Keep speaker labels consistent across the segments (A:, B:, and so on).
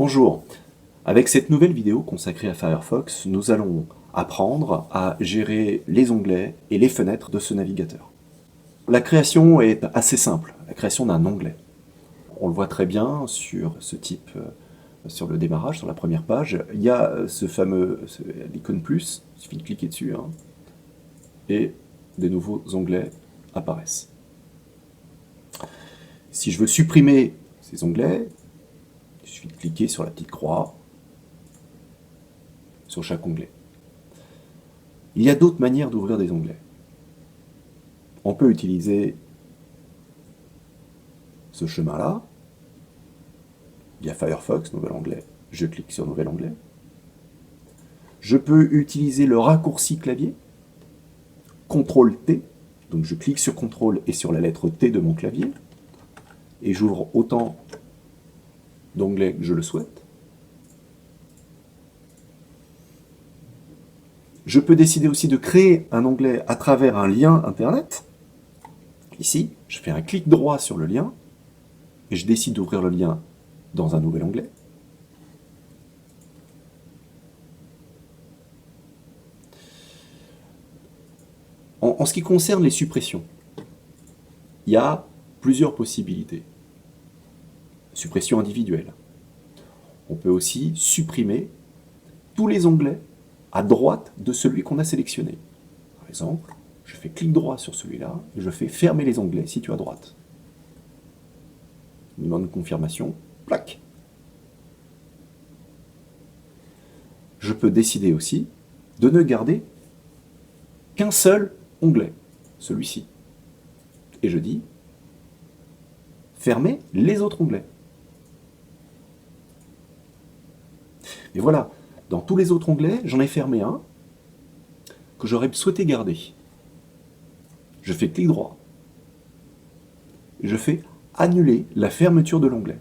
A: Bonjour, avec cette nouvelle vidéo consacrée à Firefox, nous allons apprendre à gérer les onglets et les fenêtres de ce navigateur. La création est assez simple, la création d'un onglet. On le voit très bien sur ce type, sur le démarrage, sur la première page, il y a l'icône plus, il suffit de cliquer dessus, et des nouveaux onglets apparaissent. Si je veux supprimer ces onglets, il suffit de cliquer sur la petite croix sur chaque onglet. Il y a d'autres manières d'ouvrir des onglets. On peut utiliser ce chemin-là, via Firefox, nouvel onglet, je clique sur nouvel onglet. Je peux utiliser le raccourci clavier, CTRL-T, donc je clique sur CTRL et sur la lettre T de mon clavier, et j'ouvre autant d'onglets que je le souhaite. Je peux décider aussi de créer un onglet à travers un lien Internet. Ici, je fais un clic droit sur le lien, et je décide d'ouvrir le lien dans un nouvel onglet. En ce qui concerne les suppressions, il y a plusieurs possibilités. Suppression individuelle. On peut aussi supprimer tous les onglets à droite de celui qu'on a sélectionné. Par exemple, je fais clic droit sur celui-là et je fais fermer les onglets situés à droite. Une demande de confirmation, plac. Je peux décider aussi de ne garder qu'un seul onglet, celui-ci. Et je dis fermer les autres onglets. Et voilà, dans tous les autres onglets, j'en ai fermé un que j'aurais souhaité garder. Je fais clic droit. Et je fais annuler la fermeture de l'onglet.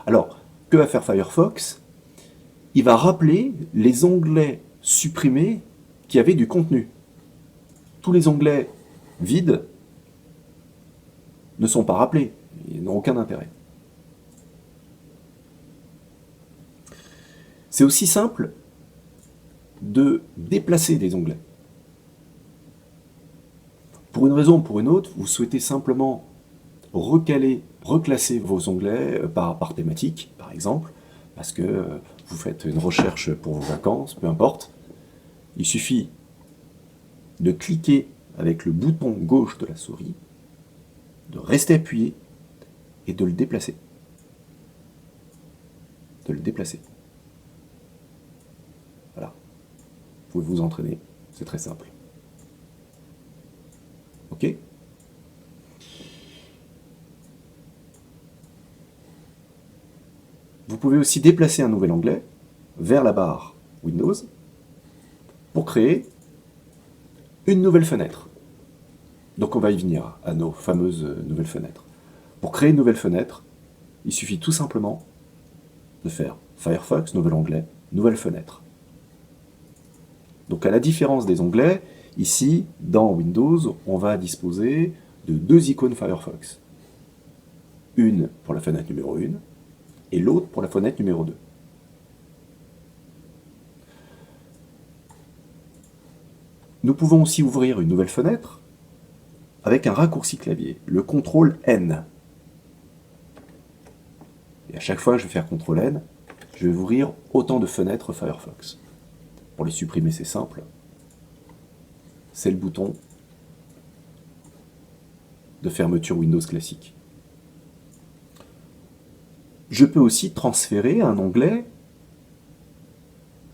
A: Alors, que va faire Firefox? Il va rappeler les onglets supprimés qui avaient du contenu. Tous les onglets vides ne sont pas rappelés, ils n'ont aucun intérêt. C'est aussi simple de déplacer des onglets. Pour une raison ou pour une autre, vous souhaitez simplement reclasser vos onglets par thématique, par exemple, parce que vous faites une recherche pour vos vacances, peu importe. Il suffit de cliquer avec le bouton gauche de la souris, de rester appuyé et de le déplacer. Voilà. Vous pouvez vous entraîner, c'est très simple. OK ? Vous pouvez aussi déplacer un nouvel onglet vers la barre Windows pour créer une nouvelle fenêtre. Donc on va y venir à nos fameuses nouvelles fenêtres. Pour créer une nouvelle fenêtre, il suffit tout simplement de faire Firefox, nouvel onglet, nouvelle fenêtre. Donc à la différence des onglets, ici, dans Windows, on va disposer de deux icônes Firefox. Une pour la fenêtre numéro 1 et l'autre pour la fenêtre numéro 2. Nous pouvons aussi ouvrir une nouvelle fenêtre avec un raccourci clavier, le CTRL-N. Et à chaque fois que je vais faire CTRL-N, je vais ouvrir autant de fenêtres Firefox. Pour les supprimer, c'est simple. C'est le bouton de fermeture Windows classique. Je peux aussi transférer un onglet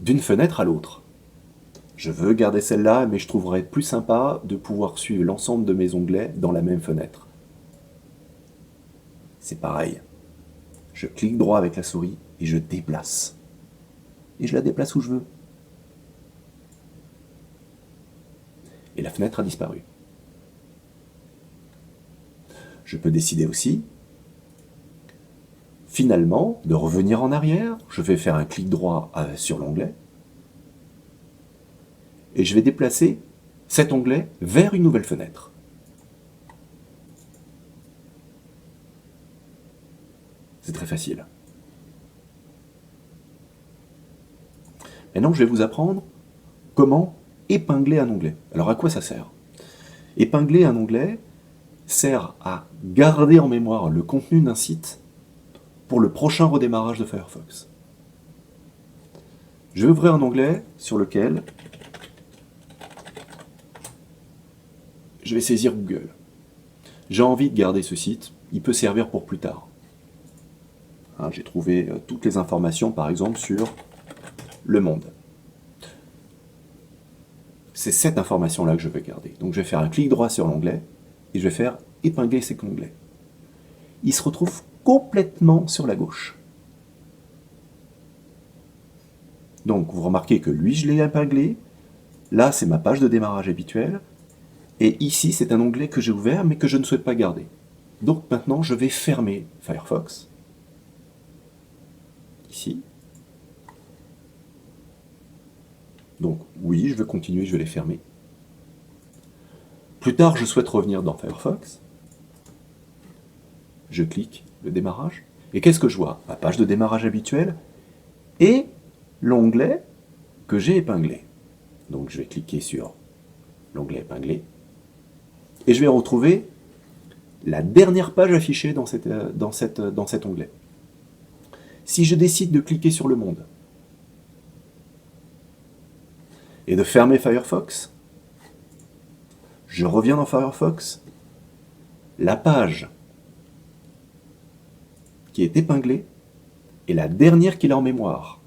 A: d'une fenêtre à l'autre. Je veux garder celle-là, mais je trouverais plus sympa de pouvoir suivre l'ensemble de mes onglets dans la même fenêtre. C'est pareil. Je clique droit avec la souris et je déplace. Et je la déplace où je veux. Et la fenêtre a disparu. Je peux décider aussi, finalement, de revenir en arrière. Je vais faire un clic droit sur l'onglet. Et je vais déplacer cet onglet vers une nouvelle fenêtre. C'est très facile. Maintenant, je vais vous apprendre comment épingler un onglet. Alors, à quoi ça sert? Épingler un onglet sert à garder en mémoire le contenu d'un site pour le prochain redémarrage de Firefox. Je vais ouvrir un onglet sur lequel je vais saisir Google. J'ai envie de garder ce site, il peut servir pour plus tard. Hein, j'ai trouvé toutes les informations, par exemple, sur Le Monde. C'est cette information-là que je veux garder. Donc je vais faire un clic droit sur l'onglet et je vais faire épingler cet onglet. Il se retrouve complètement sur la gauche. Donc vous remarquez que lui, je l'ai épinglé. Là, c'est ma page de démarrage habituelle. Et ici, c'est un onglet que j'ai ouvert mais que je ne souhaite pas garder. Donc maintenant, je vais fermer Firefox. Ici. Donc oui, je veux continuer, je vais les fermer. Plus tard, je souhaite revenir dans Firefox. Je clique le démarrage. Et qu'est-ce que je vois? Ma page de démarrage habituelle et l'onglet que j'ai épinglé. Donc je vais cliquer sur l'onglet épinglé. Et je vais retrouver la dernière page affichée dans cet onglet. Si je décide de cliquer sur Le Monde et de fermer Firefox, je reviens dans Firefox, la page qui est épinglée est la dernière qu'il a en mémoire,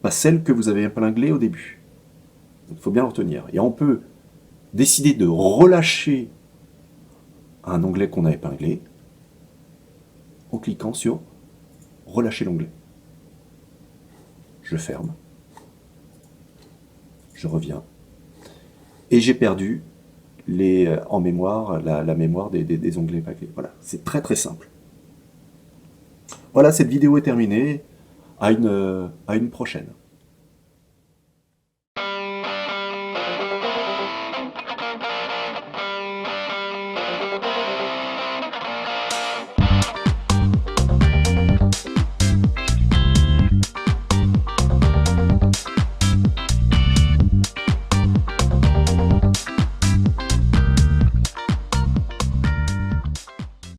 A: pas celle que vous avez épinglée au début. Il faut bien le retenir. Et on peut décider de relâcher un onglet qu'on a épinglé en cliquant sur relâcher l'onglet. Je ferme. Je reviens. Et j'ai perdu en mémoire, la mémoire des onglets épinglés. Voilà, c'est très très simple. Voilà, cette vidéo est terminée. À une prochaine.